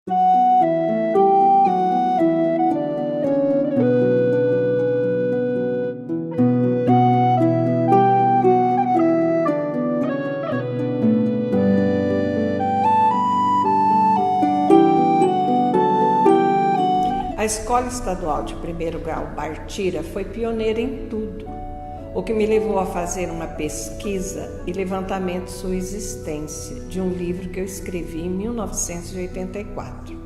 A Escola Estadual de Primeiro Grau Bartira foi pioneira em tudo, o que me levou a fazer uma pesquisa e levantamento de sua existência, de um livro que eu escrevi em 1984.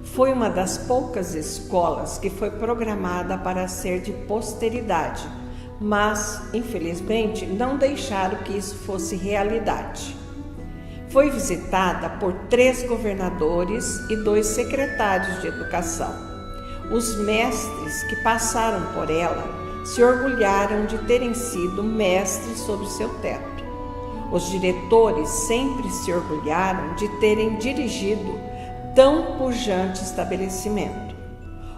Foi uma das poucas escolas que foi programada para ser de posteridade, mas, infelizmente, não deixaram que isso fosse realidade. Foi visitada por 3 governadores e 2 secretários de educação. Os mestres que passaram por ela se orgulharam de terem sido mestres sob seu teto. Os diretores sempre se orgulharam de terem dirigido tão pujante estabelecimento.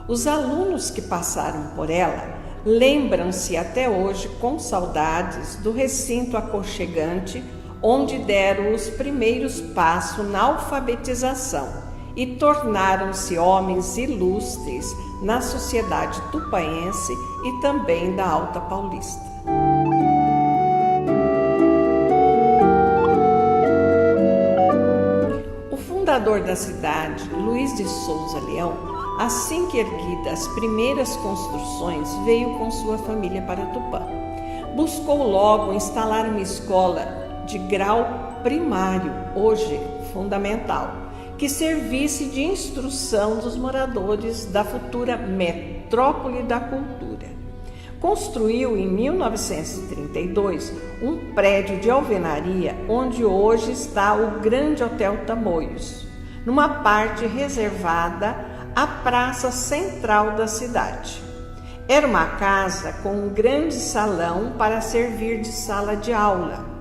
Os alunos que passaram por ela lembram-se até hoje com saudades do recinto aconchegante onde deram os primeiros passos na alfabetização e tornaram-se homens ilustres na sociedade tupaense e também da Alta Paulista. O fundador da cidade, Luiz de Souza Leão, assim que erguidas as primeiras construções, veio com sua família para Tupã. Buscou logo instalar uma escola de grau primário, hoje fundamental, que servisse de instrução dos moradores da futura metrópole da cultura. Construiu em 1932 um prédio de alvenaria onde hoje está o Grande Hotel Tamoios, numa parte reservada à praça central da cidade. Era uma casa com um grande salão para servir de sala de aula.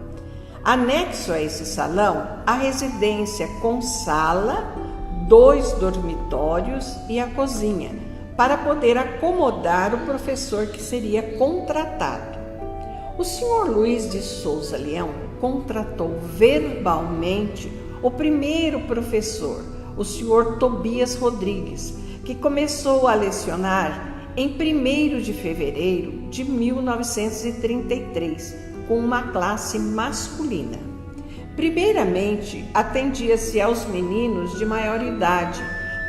Anexo a esse salão, a residência com sala, 2 dormitórios e a cozinha, para poder acomodar o professor que seria contratado. O senhor Luiz de Souza Leão contratou verbalmente o primeiro professor, o senhor Tobias Rodrigues, que começou a lecionar em 1º de fevereiro de 1933, com uma classe masculina. Primeiramente, atendia-se aos meninos de maior idade,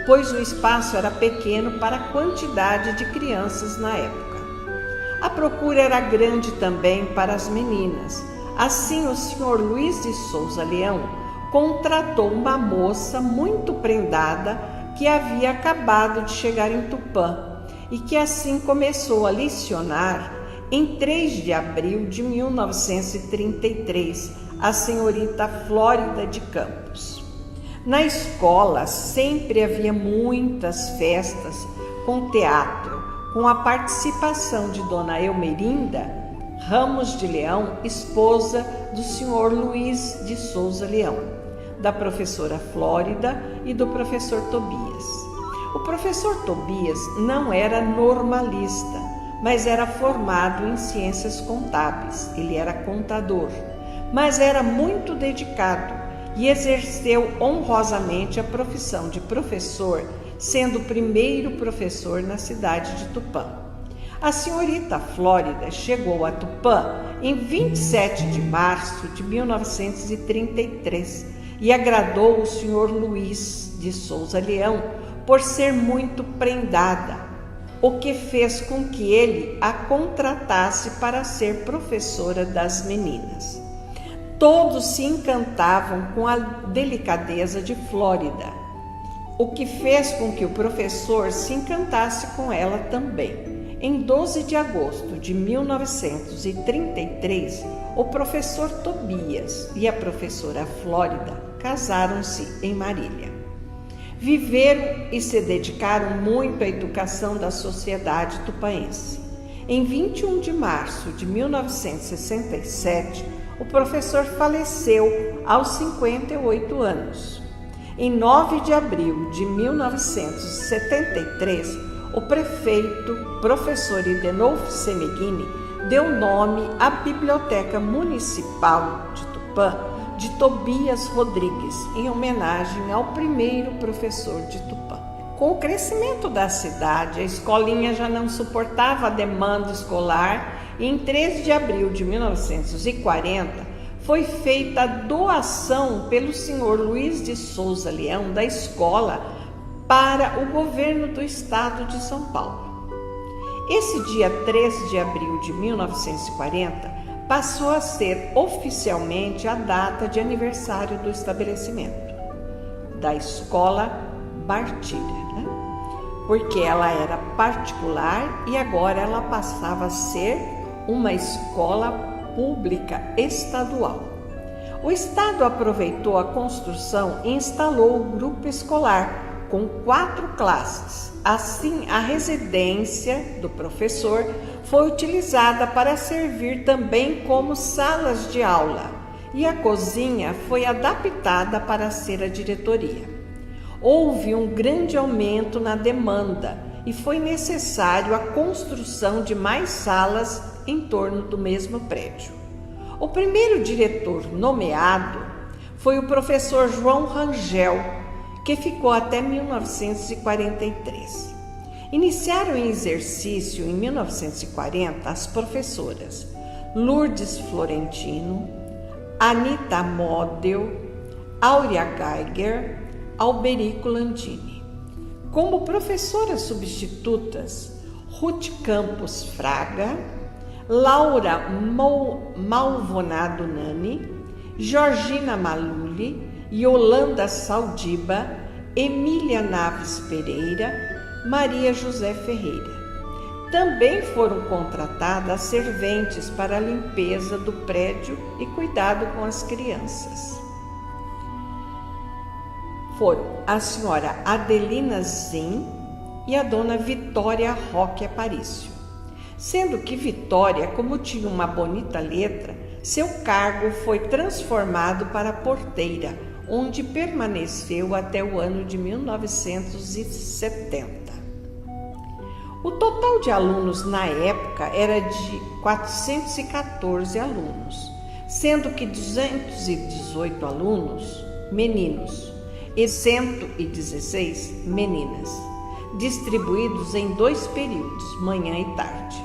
pois o espaço era pequeno para a quantidade de crianças na época. A procura era grande também para as meninas. Assim, o senhor Luiz de Souza Leão contratou uma moça muito prendada que havia acabado de chegar em Tupã e que assim começou a lecionar em 3 de abril de 1933, a senhorita Flórida de Campos. Na escola sempre havia muitas festas com teatro, com a participação de Dona Elmerinda Ramos de Leão, esposa do senhor Luiz de Souza Leão, da professora Flórida e do professor Tobias. O professor Tobias não era normalista, mas era formado em ciências contábeis, ele era contador, mas era muito dedicado e exerceu honrosamente a profissão de professor, sendo o primeiro professor na cidade de Tupã. A senhorita Flórida chegou a Tupã em 27 de março de 1933 e agradou o senhor Luiz de Souza Leão por ser muito prendada, o que fez com que ele a contratasse para ser professora das meninas. Todos se encantavam com a delicadeza de Flórida, o que fez com que o professor se encantasse com ela também. Em 12 de agosto de 1933, o professor Tobias e a professora Flórida casaram-se em Marília. Viveram e se dedicaram muito à educação da sociedade tupaense. Em 21 de março de 1967, o professor faleceu aos 58 anos. Em 9 de abril de 1973, o prefeito, professor Idenolfo Semeghini, deu nome à Biblioteca Municipal de Tupã de Tobias Rodrigues, em homenagem ao primeiro professor de Tupã. Com o crescimento da cidade, a escolinha já não suportava a demanda escolar e em 13 de abril de 1940 foi feita a doação pelo senhor Luiz de Souza Leão da escola para o governo do estado de São Paulo. Esse dia 13 de abril de 1940 passou a ser oficialmente a data de aniversário do estabelecimento, da escola Bartira, né? Porque ela era particular e agora ela passava a ser uma escola pública estadual. O estado aproveitou a construção e instalou o grupo escolar com 4 classes. Assim, a residência do professor foi utilizada para servir também como salas de aula e a cozinha foi adaptada para ser a diretoria. Houve um grande aumento na demanda e foi necessário a construção de mais salas em torno do mesmo prédio. O primeiro diretor nomeado foi o professor João Rangel, que ficou até 1943. Iniciaram em exercício em 1940 as professoras Lourdes Florentino, Anita Model, Áurea Geiger, Alberico Landini. Como professoras substitutas, Ruth Campos Fraga, Laura Malvonado Nani, Georgina Maluli, Yolanda Saldiba, Emília Naves Pereira, Maria José Ferreira. Também foram contratadas serventes para a limpeza do prédio e cuidado com as crianças. Foram a senhora Adelina Zin e a dona Vitória Roque Aparício. Sendo que Vitória, como tinha uma bonita letra, seu cargo foi transformado para porteira, onde permaneceu até o ano de 1970. O total de alunos na época era de 414 alunos, sendo que 218 alunos meninos e 116 meninas, distribuídos em 2 períodos, manhã e tarde.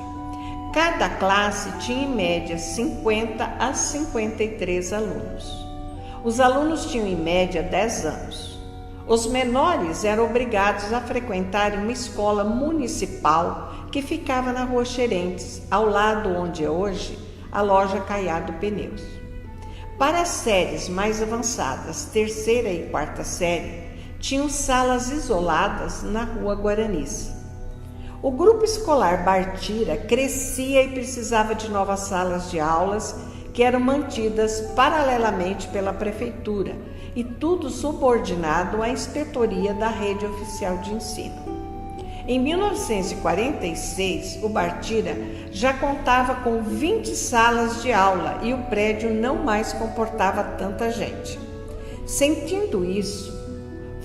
Cada classe tinha em média 50 a 53 alunos. Os alunos tinham em média 10 anos. Os menores eram obrigados a frequentar uma escola municipal que ficava na Rua Xerentes, ao lado onde é hoje a loja Caiado Pneus. Para as séries mais avançadas, 3ª e 4ª série, tinham salas isoladas na Rua Guaranis. O grupo escolar Bartira crescia e precisava de novas salas de aulas que eram mantidas paralelamente pela prefeitura e tudo subordinado à inspetoria da rede oficial de ensino. Em 1946, o Bartira já contava com 20 salas de aula e o prédio não mais comportava tanta gente. Sentindo isso,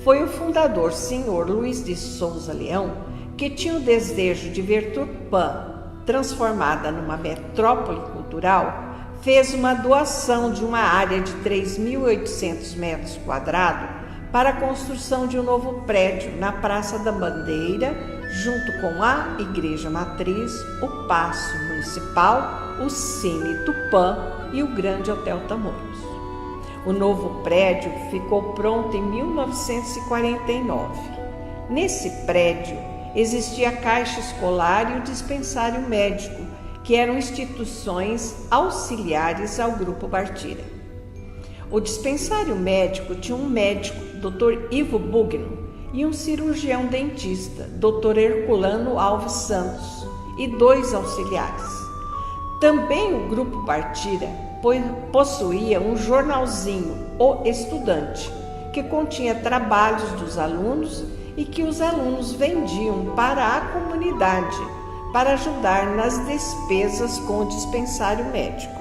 foi o fundador, senhor Luiz de Souza Leão, que tinha o desejo de ver Tupã transformada numa metrópole cultural, fez uma doação de uma área de 3.800 metros quadrados para a construção de um novo prédio na Praça da Bandeira, junto com a Igreja Matriz, o Paço Municipal, o Cine Tupã e o Grande Hotel Tamoios. O novo prédio ficou pronto em 1949. Nesse prédio existia a Caixa Escolar e o Dispensário Médico, que eram instituições auxiliares ao Grupo Bartira. O dispensário médico tinha um médico, Dr. Ivo Bugno, e um cirurgião dentista, Dr. Herculano Alves Santos, e 2 auxiliares. Também o Grupo Bartira possuía um jornalzinho, O Estudante, que continha trabalhos dos alunos e que os alunos vendiam para a comunidade, para ajudar nas despesas com o dispensário médico.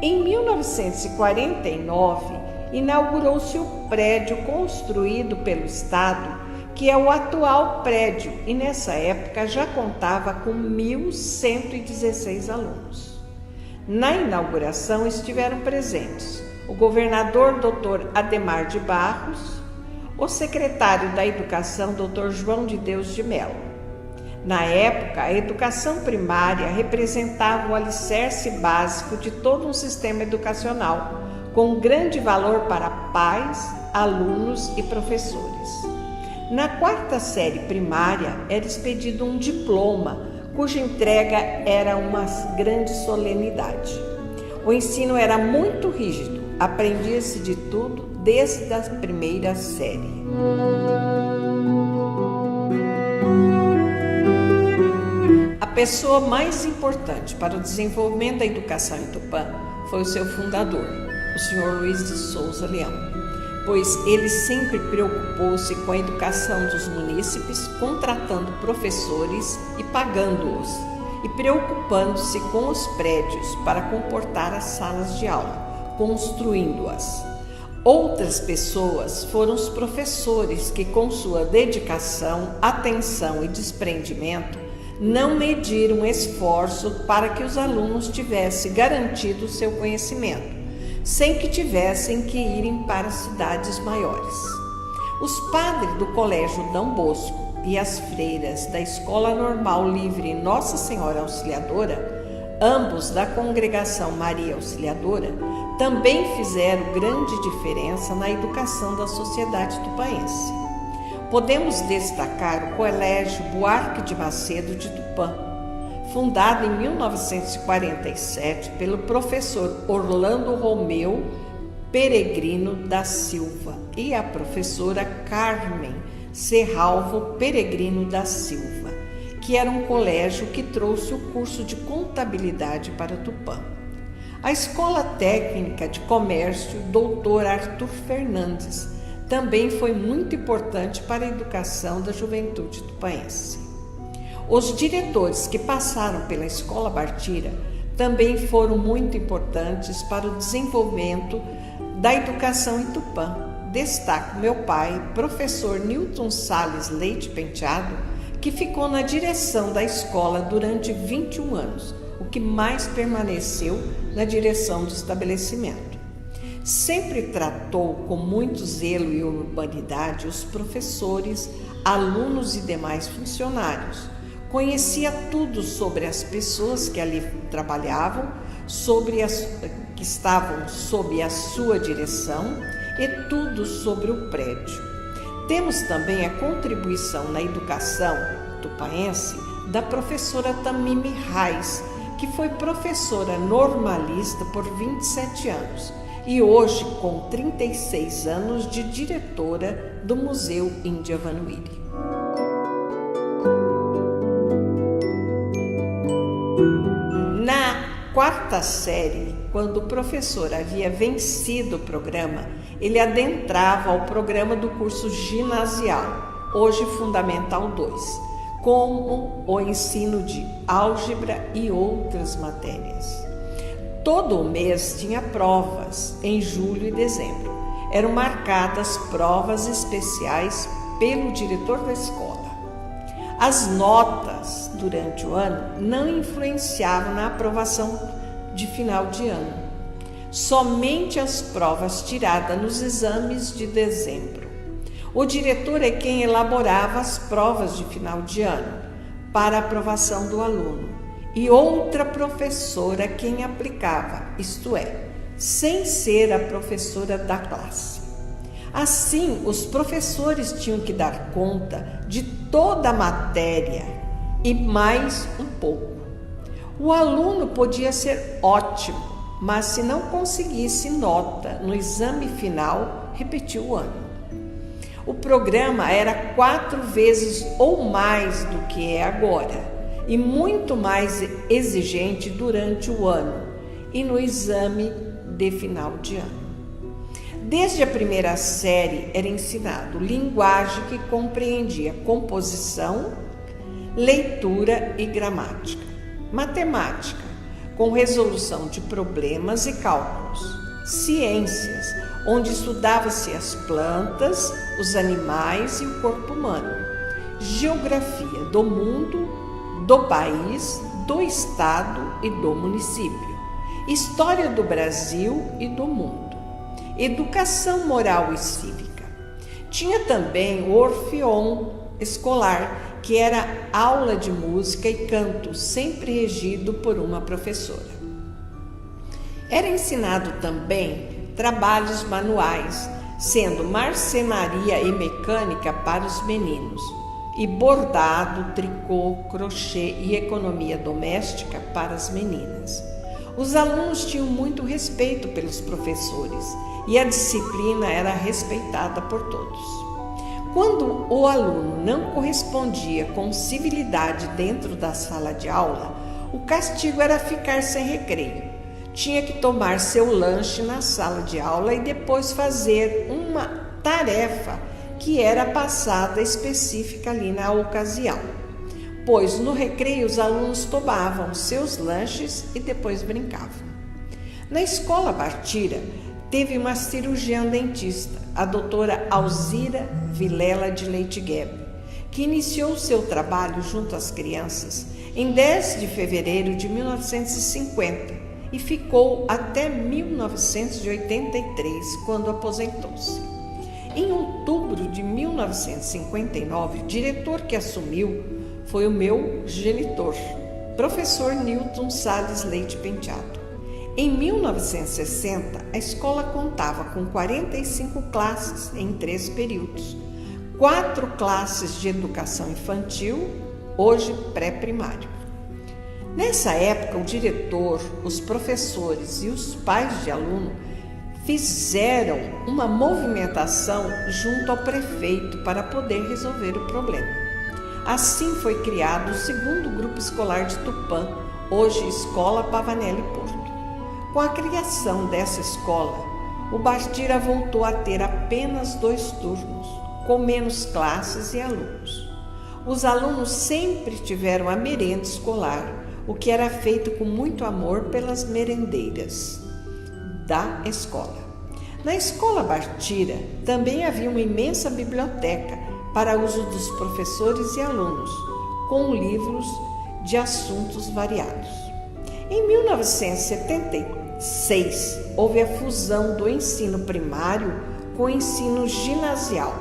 Em 1949, inaugurou-se o prédio construído pelo Estado, que é o atual prédio, e nessa época já contava com 1.116 alunos. Na inauguração estiveram presentes o governador Dr. Adhemar de Barros, o secretário da Educação Dr. João de Deus de Mello. Na época, a educação primária representava o alicerce básico de todo um sistema educacional, com grande valor para pais, alunos e professores. Na quarta série primária, era expedido um diploma, cuja entrega era uma grande solenidade. O ensino era muito rígido, aprendia-se de tudo desde a primeira série. A pessoa mais importante para o desenvolvimento da educação em Tupã foi o seu fundador, o Sr. Luiz de Souza Leão, pois ele sempre preocupou-se com a educação dos munícipes, contratando professores e pagando-os, e preocupando-se com os prédios para comportar as salas de aula, construindo-as. Outras pessoas foram os professores que, com sua dedicação, atenção e desprendimento, não mediram esforço para que os alunos tivessem garantido o seu conhecimento, sem que tivessem que irem para cidades maiores. Os padres do Colégio D. Bosco e as freiras da Escola Normal Livre Nossa Senhora Auxiliadora, ambos da Congregação Maria Auxiliadora, também fizeram grande diferença na educação da sociedade tupaense. Podemos destacar o Colégio Buarque de Macedo de Tupã, fundado em 1947 pelo professor Orlando Romeu Peregrino da Silva e a professora Carmen Serralvo Peregrino da Silva, que era um colégio que trouxe o curso de contabilidade para Tupã. A Escola Técnica de Comércio Dr. Arthur Fernandes também foi muito importante para a educação da juventude tupaense. Os diretores que passaram pela Escola Bartira também foram muito importantes para o desenvolvimento da educação em Tupã. Destaco meu pai, professor Newton Salles Leite Penteado, que ficou na direção da escola durante 21 anos, o que mais permaneceu na direção do estabelecimento. Sempre tratou com muito zelo e urbanidade os professores, alunos e demais funcionários. Conhecia tudo sobre as pessoas que ali trabalhavam, que estavam sob a sua direção e tudo sobre o prédio. Temos também a contribuição na educação tupaense da professora Tamimi Reis, que foi professora normalista por 27 anos e hoje com 36 anos de diretora do Museu Índia Vanuiri. Na quarta série, quando o professor havia vencido o programa, ele adentrava ao programa do curso ginasial, hoje Fundamental 2, como o ensino de álgebra e outras matérias. Todo o mês tinha provas, em julho e dezembro. Eram marcadas provas especiais pelo diretor da escola. As notas durante o ano não influenciavam na aprovação de final de ano. Somente as provas tiradas nos exames de dezembro. O diretor é quem elaborava as provas de final de ano para a aprovação do aluno e outra professora quem aplicava, isto é, sem ser a professora da classe. Assim, os professores tinham que dar conta de toda a matéria e mais um pouco. O aluno podia ser ótimo, mas se não conseguisse nota no exame final, repetiu o ano. O programa era 4 vezes ou mais do que é agora e muito mais exigente durante o ano e no exame de final de ano. Desde a primeira série era ensinado linguagem que compreendia composição, leitura e gramática, matemática, com resolução de problemas e cálculos, ciências, onde estudava-se as plantas, os animais e o corpo humano, geografia do mundo, do país, do estado e do município, história do Brasil e do mundo, educação moral e cívica. Tinha também o Orfeon escolar, que era aula de música e canto, sempre regido por uma professora. Era ensinado também trabalhos manuais, sendo marcenaria e mecânica para os meninos, e bordado, tricô, crochê e economia doméstica para as meninas. Os alunos tinham muito respeito pelos professores e a disciplina era respeitada por todos. Quando o aluno não correspondia com civilidade dentro da sala de aula, o castigo era ficar sem recreio. Tinha que tomar seu lanche na sala de aula e depois fazer uma tarefa que era passada específica ali na ocasião, pois no recreio os alunos tomavam seus lanches e depois brincavam. Na escola Bartira, teve uma cirurgiã dentista, a doutora Alzira Vilela de Leite Guebe, que iniciou seu trabalho junto às crianças em 10 de fevereiro de 1950 e ficou até 1983, quando aposentou-se. Em outubro de 1959, o diretor que assumiu foi o meu genitor, professor Newton Salles Leite Penteado. Em 1960, a escola contava com 45 classes em 3 períodos, 4 classes de educação infantil, hoje pré-primário. Nessa época, o diretor, os professores e os pais de aluno fizeram uma movimentação junto ao prefeito para poder resolver o problema. Assim foi criado o 2º Grupo Escolar de Tupã, hoje Escola Pavanelli Porto. Com a criação dessa escola, o Bartira voltou a ter apenas 2 turnos, com menos classes e alunos. Os alunos sempre tiveram a merenda escolar, o que era feito com muito amor pelas merendeiras da escola. Na escola Bartira também havia uma imensa biblioteca para uso dos professores e alunos, com livros de assuntos variados. Em 1976, houve a fusão do ensino primário com o ensino ginasial.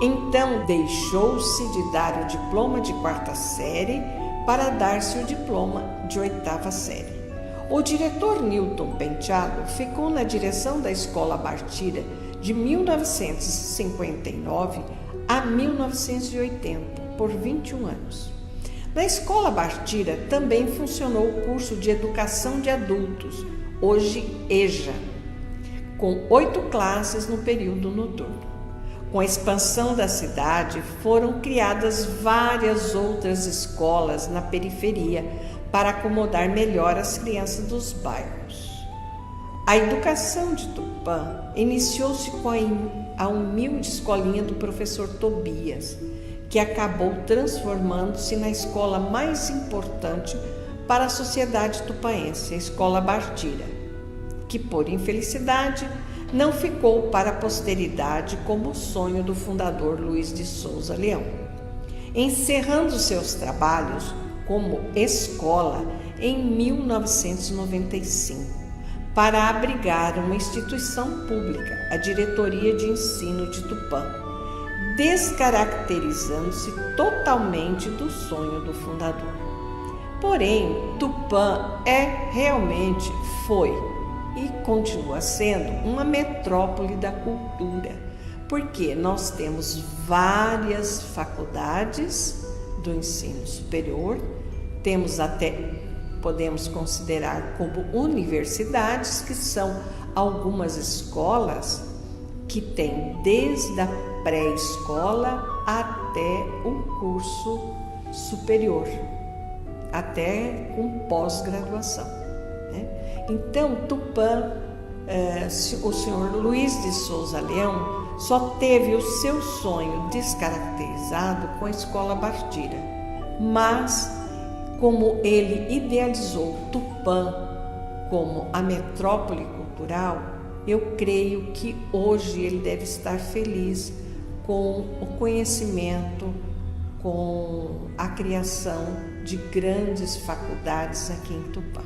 Então, deixou-se de dar o diploma de 4ª série para dar-se o diploma de 8ª série. O diretor Newton Penteado ficou na direção da escola Bartira de 1959 a 1980, por 21 anos. Na escola Bartira também funcionou o curso de Educação de Adultos, hoje EJA, com 8 classes no período noturno. Com a expansão da cidade, foram criadas várias outras escolas na periferia para acomodar melhor as crianças dos bairros. A educação de Tupã iniciou-se com a humilde escolinha do professor Tobias, que acabou transformando-se na escola mais importante para a sociedade tupaense, a Escola Bartira, que, por infelicidade, não ficou para a posteridade como o sonho do fundador Luiz de Souza Leão. Encerrando seus trabalhos como escola em 1995, para abrigar uma instituição pública, a Diretoria de Ensino de Tupã, descaracterizando-se totalmente do sonho do fundador. Porém, Tupã foi e continua sendo uma metrópole da cultura, porque nós temos várias faculdades do ensino superior, podemos considerar como universidades, que são algumas escolas que têm desde a pré-escola até o curso superior, até com pós-graduação, né? Então, Tupã, o senhor Luiz de Souza Leão só teve o seu sonho descaracterizado com a Escola Bartira, mas como ele idealizou Tupã como a metrópole cultural, eu creio que hoje ele deve estar feliz com o conhecimento, com a criação de grandes faculdades aqui em Tupã.